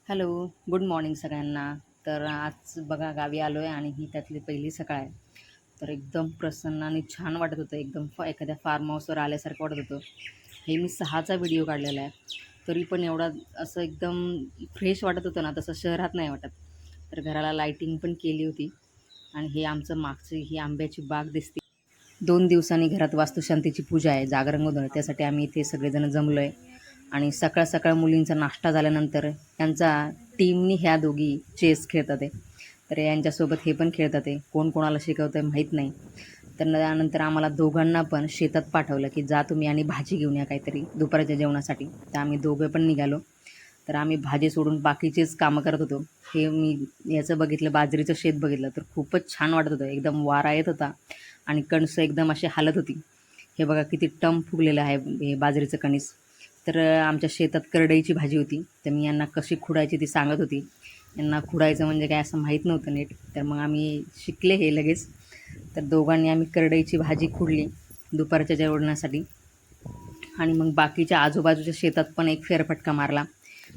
Hello, good morning सगळ्यांना. तर आज बघा गावी आलो आहे आणि ही त्यातली पहिली सकाळ आहे. तर एकदम प्रसन्न आणि छान वाटत होतं. एकदम एखाद्या फार्म हाऊसवर आल्यासारखं वाटत होतं. हे मी 6चा व्हिडिओ काढलेला आहे. तरी पण एवढा असं एकदम फ्रेश वाटत होतं ना, तसं शहरात नाही वाटत. तर घराला लाईटिंग पण केली होती आणि हे आमचं मागची ही आंब्याची बाग दिसते. 2 दिवसांनी घरात वास्तुशांतीची पूजा आहे, जागरण गोंधळ. त्यासाठी आम्ही इथे सगळेजण जमलो आहे. आणि सकाळ सकाळ मुलींचा नाश्ता झाल्यानंतर त्यांचा टीमनी ह्या दोघी चेस खेळतात आहे. तर यांच्यासोबत हे पण खेळतात आहे. कोण कोणाला शिकवतं आहे माहीत नाही. तर त्यानंतर आम्हाला दोघांना पण शेतात पाठवलं की जा तुम्ही आणि भाजी घेऊन या काहीतरी दुपारच्या जेवणासाठी. तर आम्ही दोघं पण निघालो. तर आम्ही भाजी सोडून बाकीचेच कामं करत होतो. हे मी याचं बघितलं, बाजरीचं शेत बघितलं, तर खूपच छान वाटत होतं. एकदम वारा येत होता आणि कणसं एकदम अशी हालत होती. हे बघा किती टम फुगलेलं आहे हे बाजरीचं कणीस. तर आमच्या शेतात करडईची भाजी होती. तर मी यांना कशी खुडायची ती सांगत होती. यांना खुडायचं म्हणजे काय असं माहीत नव्हतं नीट. तर मग आम्ही शिकले हे लगेच. तर दोघांनी आम्ही करडईची भाजी खुडली दुपारच्या जेवणासाठी. आणि मग बाकीच्या आजूबाजूच्या शेतात पण एक फेरफटका मारला.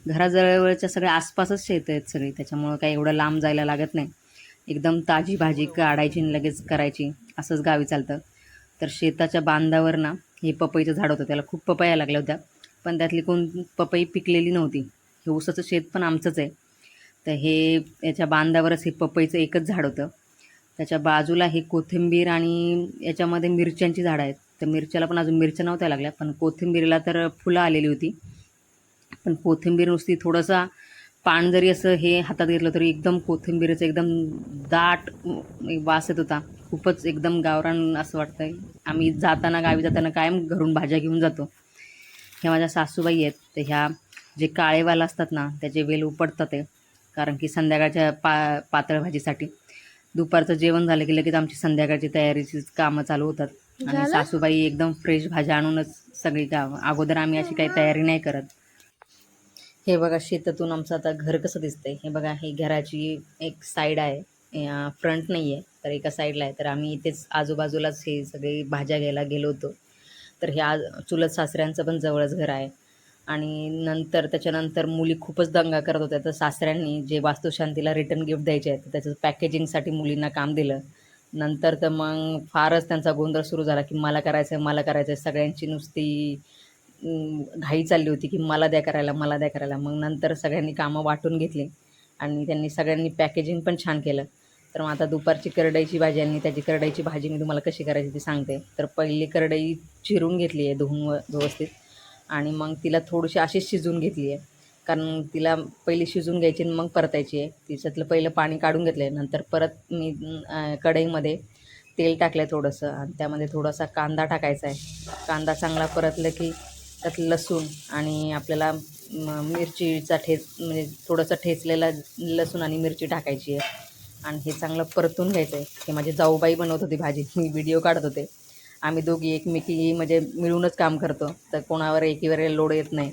घराजवळच्या सगळ्या आसपासच शेतं आहेत सगळी, त्याच्यामुळं काही एवढं लांब जायला लागत नाही. एकदम ताजी भाजी काढायची आणि लगेच करायची, असंच गावी चालतं. तर शेताच्या बांधावर ना हे पपईचं झाड होतं. त्याला खूप पपया लागल्या होत्या, पण त्यातली कोण पपई पिकलेली नव्हती. हे ऊसाचं शेत पण आमचंच आहे. तर हे याच्या बांधावरच हे पपईचं एकच झाड होतं. त्याच्या बाजूला हे कोथिंबीर आणि याच्यामध्ये मिरच्यांची झाडं आहेत. तर मिरच्याला पण अजून मिरच्या नव्हत्या लागल्या, पण कोथिंबीरीला तर फुलं आलेली होती. पण कोथिंबीर नुसती थोडंसा पान जरी असं हे हातात घेतलं तरी एकदम कोथिंबीरीचं एकदम दाट वास येत होता. खूपच एकदम गावरान असं वाटतंय. आम्ही जाताना गावी जाताना कायम घरून भाज्या घेऊन जातो. ह्या माझ्या सासूबाई आहेत. तर ह्या जे काळेवाल असतात ना त्याचे वेल उपटतात आहे, कारण की संध्याकाळच्या पातळ भाजीसाठी. दुपारचं जेवण झालं की लगेच आमची संध्याकाळची तयारीची कामं चालू होतात. आणि सासूबाई एकदम फ्रेश भाज्या आणूनच सगळी कामं. अगोदर आम्ही अशी काही तयारी नाही करत. हे बघा शेतातून आमचं आता घर कसं दिसतंय. हे बघा, ही घराची एक साईड आहे, फ्रंट नाही आहे, तर एका साईडला आहे. तर आम्ही इथेच आजूबाजूलाच हे सगळे भाज्या घ्यायला गेलो होतो. तर हे आज चुलत सासऱ्यांचं पण जवळच घर आहे. आणि नंतर त्याच्यानंतर मुली खूपच दंगा करत होत्या. तर सासऱ्यांनी जे वास्तुशांतीला रिटर्न गिफ्ट द्यायचे आहेत त्याचं पॅकेजिंगसाठी मुलींना काम दिलं. नंतर तर मग फारच त्यांचा गोंधळ सुरू झाला की मला करायचं आहे, मला करायचं आहे. सगळ्यांची नुसती घाई चालली होती की मला द्या करायला, मला द्या करायला. मग नंतर सगळ्यांनी कामं वाटून घेतली आणि त्यांनी सगळ्यांनी पॅकेजिंग पण छान केलं. तर मग आता दुपारची करडईची भाजी आणि त्याची करडईची भाजी मी तुम्हाला कशी करायची ती सांगते. तर पहिली करडई चिरून घेतली आहे धुवून व्यवस्थित, आणि मग तिला थोडीशी अशीच शिजवून घेतली आहे. कारण तिला पहिली शिजवून घ्यायची आणि मग परतायची आहे. तिच्यातलं पहिलं पाणी काढून घेतलं आहे. नंतर परत मी कढईमध्ये तेल टाकलं आहे थोडंसं, आणि त्यामध्ये थोडासा कांदा टाकायचा आहे. कांदा चांगला परतलं की त्यात लसूण आणि आपल्याला मिरचीचा म्हणजे थोडंसं ठेचलेला लसूण आणि मिरची टाकायची आहे. आणि हे चांगलं परतून घ्यायचं आहे. हे माझी जाऊबाई बनवत होती भाजी, मी व्हिडिओ काढत होते. आम्ही दोघी एकमेकी म्हणजे मिळूनच काम करतो, तर कोणावर एकीवर लोड येत नाही.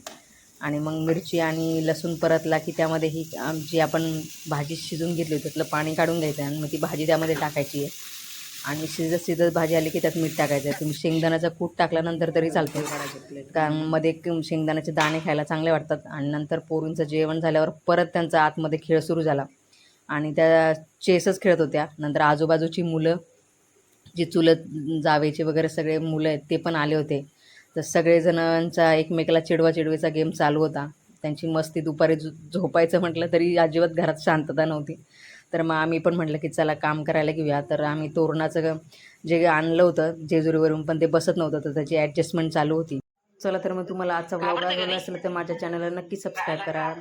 आणि मग मिरची आणि लसूण परतला की त्यामध्ये ही जी आपण भाजी शिजवून घेतली होती त्यातलं पाणी काढून घ्यायचं आहे आणि मग ती भाजी त्यामध्ये टाकायची आहे. आणि शिजत शिजत भाजी आली की त्यात मीठ टाकायचं आहे. तुम्ही शेंगदाण्याचा कूट टाकल्यानंतर तरी चालतं, कारण मध्ये शेंगदाण्याचे दाणे खायला चांगले वाटतात. आणि नंतर पोरींचं जेवण झाल्यावर परत त्यांचा आतमध्ये खेळ सुरू झाला आणि त्या चेसच खेळत होत्या. नंतर आजूबाजूची मुलं, जी चुलत जावेचे वगैरे सगळे मुलं आहेत ते पण आले होते. तर सगळेजणांचा एकमेकाला चिडवाचिडवीचा गेम चालू होता. त्यांची मस्ती. दुपारी झोपायचं म्हटलं तरी अजिबात घरात शांतता नव्हती. तर मग आम्ही पण म्हटलं की चला काम करायला घेऊया. तर आम्ही तोरणाचं जे आणलं होतं जेजुरीवरून, पण ते बसत नव्हतं, तर त्याची ॲडजस्टमेंट चालू होती. चला, तर मग तुम्हाला आजचा व्लॉग आवडला असेल तर माझ्या चॅनलला नक्की सबस्क्राईब करा.